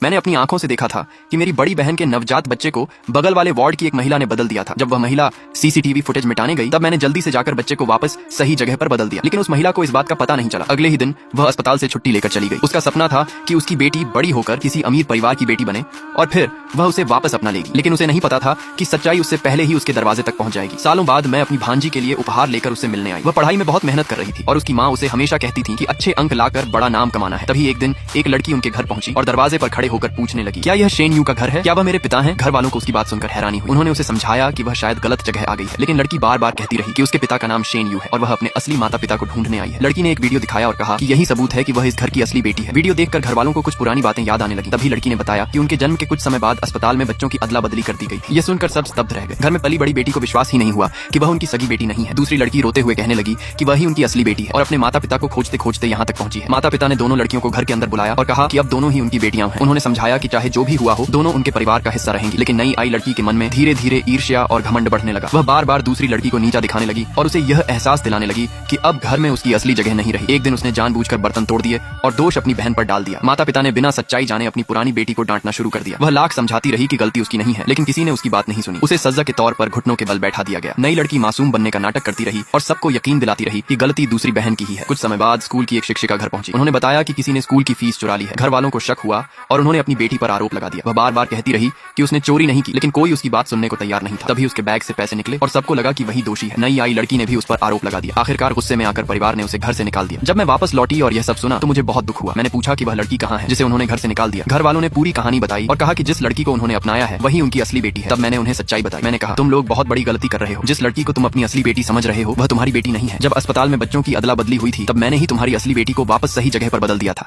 मैंने अपनी आंखों से देखा था कि मेरी बड़ी बहन के नवजात बच्चे को बगल वाले वार्ड की एक महिला ने बदल दिया था। जब वह महिला सीसीटीवी फुटेज मिटाने गई तब मैंने जल्दी से जाकर बच्चे को वापस सही जगह पर बदल दिया, लेकिन उस महिला को इस बात का पता नहीं चला। अगले ही दिन वह अस्पताल से छुट्टी लेकर चली गई। उसका सपना था कि उसकी बेटी बड़ी होकर किसी अमीर परिवार की बेटी बने और फिर वह उसे वापस अपना लेगी, लेकिन उसे नहीं पता था कि सच्चाई उससे पहले ही उसके दरवाजे तक पहुंच जाएगी। सालों बाद मैं अपनी भांजी के लिए उपहार लेकर उससे मिलने आई। वह पढ़ाई में बहुत मेहनत कर रही थी और उसकी माँ उसे हमेशा कहती थी कि अच्छे अंक लाकर बड़ा नाम कमाना है। तभी एक दिन एक लड़की उनके घर पहुंची और दरवाजे पर खड़े होकर पूछने लगी, क्या यह शेन यू का घर है? क्या वह मेरे पिता हैं? घर वालों को उसकी बात सुनकर हैरानी हुई। उन्होंने उसे समझाया कि वह शायद गलत जगह आ गई है, लेकिन लड़की बार बार कहती रही कि उसके पिता का नाम शेन यू है और वह अपने असली माता पिता को ढूंढने आई है। लड़की ने एक वीडियो दिखाया और कहा कि यही सबूत है कि वह इस घर की असली बेटी है। वीडियो देखकर घर वालों को कुछ पुरानी बातें याद आने लगी। तभी लड़की ने बताया कि उनके जन्म के कुछ समय बाद अस्पताल में बच्चों की अदला बदली कर दी गई। ये सुनकर सब स्तब्ध रह गए। घर में पली बड़ी बेटी को विश्वास ही नहीं हुआ कि वह उनकी सगी बेटी नहीं है। दूसरी लड़की रोते हुए कहने लगी कि वही उनकी असली बेटी है और अपने माता पिता को खोजते खोजते यहाँ तक पहुंची है। माता पिता ने दोनों लड़कियों को घर के अंदर बुलाया और कहा कि अब दोनों ही उनकी बेटियां हैं। उन्होंने समझाया कि चाहे जो भी हुआ हो दोनों उनके परिवार का हिस्सा रहेंगी। लेकिन नई आई लड़की के मन में धीरे धीरे ईर्ष्या और घमंड बढ़ने लगा। वह बार बार दूसरी लड़की को नीचा दिखाने लगी और उसे यह एहसास दिलाने लगी कि अब घर में उसकी असली जगह नहीं रही। एक दिन उसने जानबूझकर बर्तन तोड़ दिए और दोष अपनी बहन पर डाल दिया। माता पिता ने बिना सच्चाई जाने अपनी पुरानी बेटी को डांटना शुरू कर दिया। वह लाख समझाती रही कि गलती उसकी नहीं है, लेकिन किसी ने उसकी बात नहीं सुनी। उसे सजा के तौर पर घुटनों के बल बैठा दिया गया। नई लड़की मासूम बनने का नाटक करती रही और सबको यकीन दिलाती रही कि गलती दूसरी बहन की ही है। कुछ समय बाद स्कूल की एक शिक्षिका घर पहुंची। उन्होंने बताया कि किसी ने स्कूल की फीस चुरा ली है। घर वालों को शक हुआ और उन्होंने अपनी बेटी पर आरोप लगा दिया। वह बार बार कहती रही कि उसने चोरी नहीं की, लेकिन कोई उसकी बात सुनने को तैयार नहीं था। तभी उसके बैग से पैसे निकले और सबको लगा कि वही दोषी है। नई आई लड़की ने भी उस पर आरोप लगा दिया। आखिरकार गुस्से में आकर परिवार ने उसे घर से निकाल दिया। जब मैं वापस लौटी और यह सब सुना तो मुझे बहुत दुख हुआ। मैंने पूछा कि वह लड़की कहाँ है जिसे उन्होंने घर से निकाल दिया। घर वालों ने पूरी कहानी बताई और कहा कि जिस लड़की को उन्होंने अपनाया है वही उनकी असली बेटी है। तब मैंने उन्हें सच्चाई बताई। मैंने कहा, तुम लोग बहुत बड़ी गलती कर रहे हो। जिस लड़की को तुम अपनी असली बेटी समझ रहे हो वह तुम्हारी बेटी नहीं है। जब अस्पताल में बच्चों की अदला बदली हुई थी तब मैंने ही तुम्हारी असली बेटी को वापस सही जगह पर बदल दिया था।